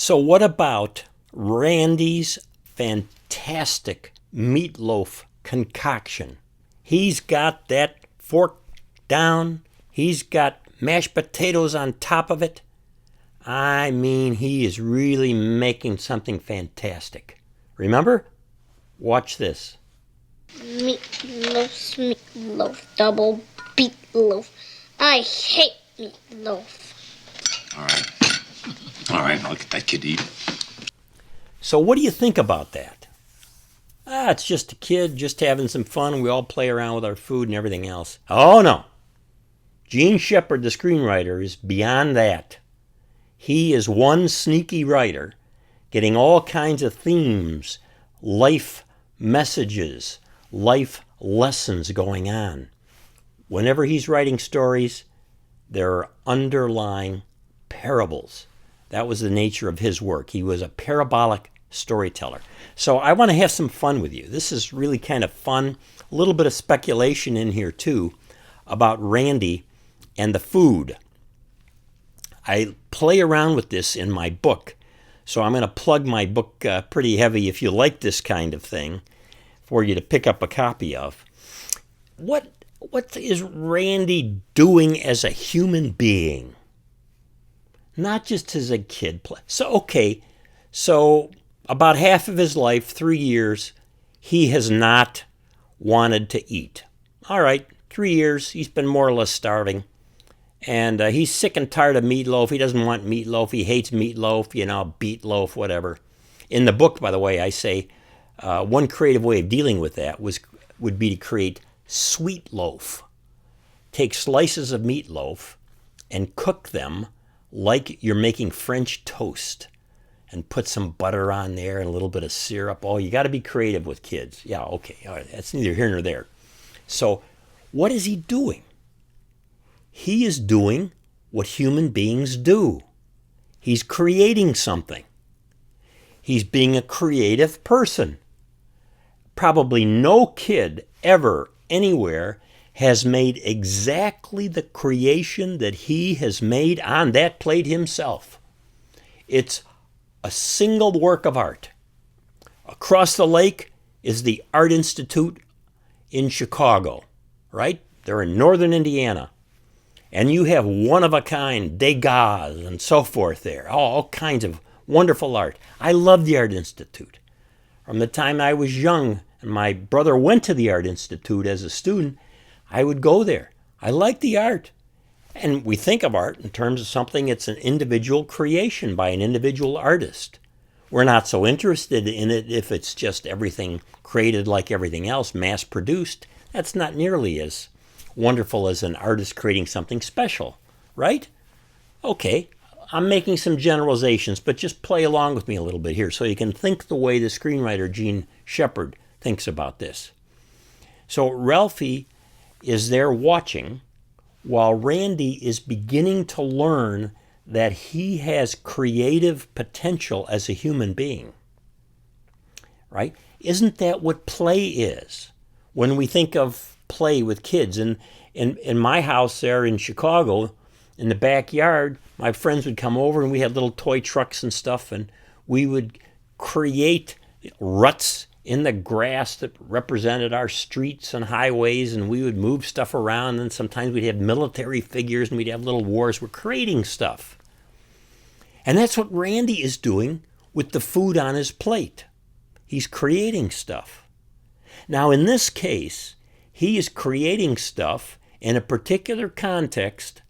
So what about Randy's fantastic meatloaf concoction? He's got that fork down. He's got mashed potatoes on top of it. I mean, he is really making something fantastic. Remember? Watch this. Meatloaf, double beatloaf. I hate meatloaf. All right, I'll get that kid to eat. So what do you think about that? It's just a kid just having some fun. We all play around with our food and everything else. Oh, no. Gene Shepard, the screenwriter, is beyond that. He is one sneaky writer getting all kinds of themes, life messages, life lessons going on. Whenever he's writing stories, there are underlying parables. That was the nature of his work. He was a parabolic storyteller. So I want to have some fun with you. This is really kind of fun. A little bit of speculation in here, too, about Randy and the food. I play around with this in my book. So I'm going to plug my book pretty heavy if you like this kind of thing for you to pick up a copy of. What is Randy doing as a human being? Not just as a kid. So about half of his life, 3 years, he has not wanted to eat. All right, 3 years, he's been more or less starving. And he's sick and tired of meatloaf. He doesn't want meatloaf. He hates meatloaf, beetloaf, whatever. In the book, by the way, I say one creative way of dealing with that would be to create sweet loaf. Take slices of meatloaf and cook them like you're making French toast, and put some butter on there and a little bit of syrup. Oh, you got to be creative with kids. Yeah, okay, all right, that's neither here nor there. So what is he doing? He is doing what human beings do. He's creating something. He's being a creative person. Probably no kid ever, anywhere, has made exactly the creation that he has made on that plate himself. It's a single work of art. Across the lake is the Art Institute in Chicago, right? They're in northern Indiana. And you have one-of-a-kind Degas and so forth there. All kinds of wonderful art. I love the Art Institute. From the time I was young and my brother went to the Art Institute as a student, I would go there. I like the art. And we think of art in terms of something that's an individual creation by an individual artist. We're not so interested in it if it's just everything created like everything else, mass-produced. That's not nearly as wonderful as an artist creating something special, right? Okay, I'm making some generalizations, but just play along with me a little bit here so you can think the way the screenwriter Gene Shepard thinks about this. So Ralphie is there watching while Randy is beginning to learn that he has creative potential as a human being, right? Isn't that what play is? When we think of play with kids, and in my house there in Chicago, in the backyard, my friends would come over and we had little toy trucks and stuff, and we would create ruts in the grass that represented our streets and highways, and we would move stuff around, and sometimes we'd have military figures and we'd have little wars. We're creating stuff. And that's what Randy is doing with the food on his plate. He's creating stuff. Now, in this case, he is creating stuff in a particular context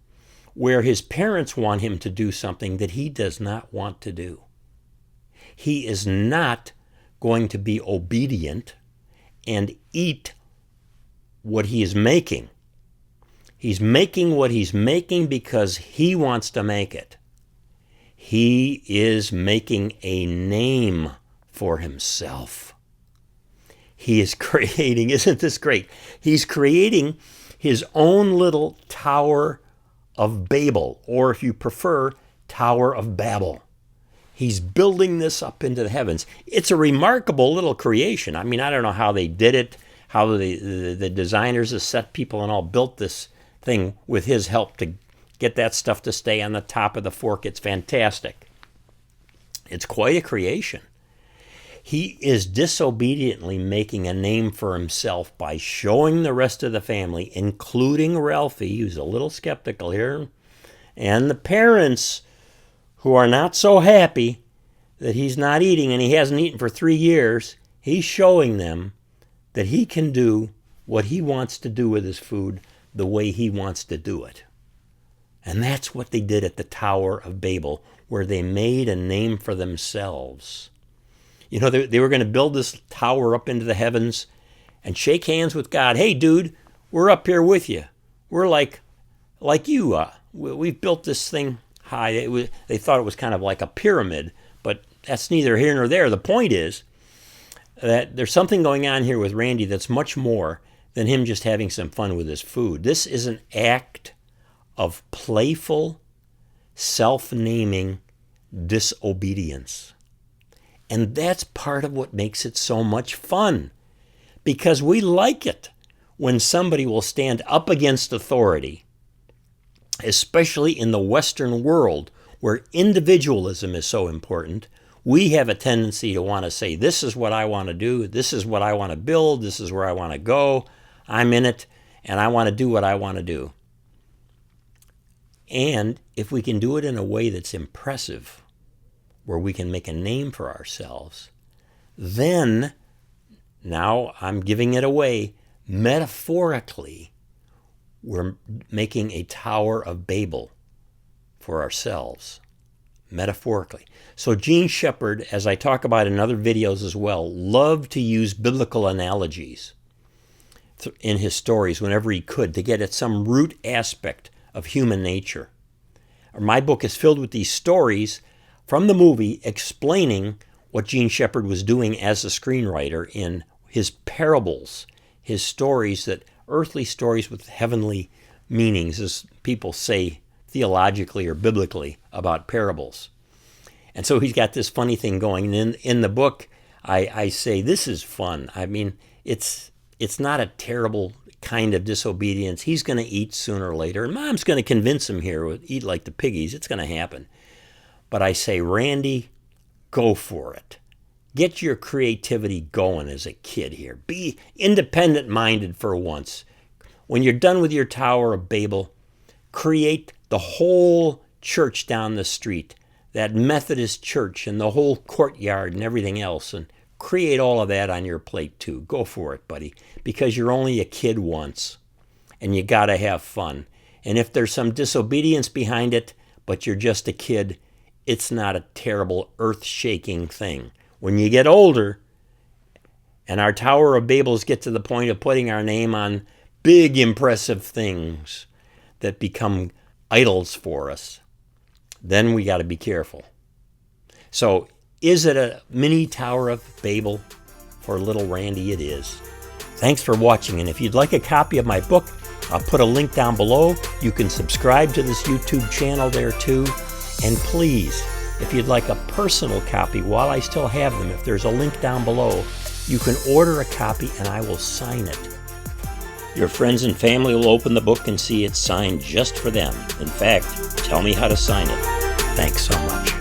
where his parents want him to do something that he does not want to do. He is not going to be obedient and eat what he is making. He's making what he's making because he wants to make it. He is making a name for himself. He is creating, isn't this great? He's creating his own little Tower of Babel, or if you prefer, Tower of Babel. He's building this up into the heavens. It's a remarkable little creation. I mean, I don't know how they did it, how the designers, the set people and all built this thing with his help to get that stuff to stay on the top of the fork. It's fantastic. It's quite a creation. He is disobediently making a name for himself by showing the rest of the family, including Ralphie, who's a little skeptical here, and the parents who are not so happy that he's not eating, and he hasn't eaten for 3 years. He's showing them that he can do what he wants to do with his food the way he wants to do it. And that's what they did at the Tower of Babel, where they made a name for themselves. You know, they were going to build this tower up into the heavens and shake hands with God. Hey, dude, we're up here with you. We're like you. We've built this thing high. They thought it was kind of like a pyramid, but that's neither here nor there. The point is that there's something going on here with Randy that's much more than him just having some fun with his food. This is an act of playful, self-naming disobedience. And that's part of what makes it so much fun, because we like it when somebody will stand up against authority, especially in the Western world where individualism is so important. We have a tendency to want to say, this is what I want to do, this is what I want to build, this is where I want to go, I'm in it, and I want to do what I want to do. And if we can do it in a way that's impressive, where we can make a name for ourselves, then, now I'm giving it away, metaphorically, we're making a Tower of Babel for ourselves, metaphorically. So Gene Shepherd, as I talk about in other videos as well, loved to use biblical analogies in his stories whenever he could to get at some root aspect of human nature. My book is filled with these stories from the movie explaining what Gene Shepherd was doing as a screenwriter in his parables, his stories, that earthly stories with heavenly meanings, as people say theologically or biblically about parables. And so he's got this funny thing going. And in the book, I say, this is fun. I mean, it's not a terrible kind of disobedience. He's going to eat sooner or later. And Mom's going to convince him here, eat like the piggies. It's going to happen. But I say, Randy, go for it. Get your creativity going as a kid here. Be independent-minded for once. When you're done with your Tower of Babel, create the whole church down the street, that Methodist church and the whole courtyard and everything else, and create all of that on your plate too. Go for it, buddy, because you're only a kid once, and you got to have fun. And if there's some disobedience behind it, but you're just a kid, it's not a terrible, earth-shaking thing. When you get older, and our Tower of Babels get to the point of putting our name on big, impressive things that become idols for us, then we got to be careful. So, is it a mini Tower of Babel for little Randy? It is. Thanks for watching, and if you'd like a copy of my book, I'll put a link down below. You can subscribe to this YouTube channel there too. And please, if you'd like a personal copy while I still have them, if there's a link down below, you can order a copy and I will sign it. Your friends and family will open the book and see it's signed just for them. In fact, tell me how to sign it. Thanks so much.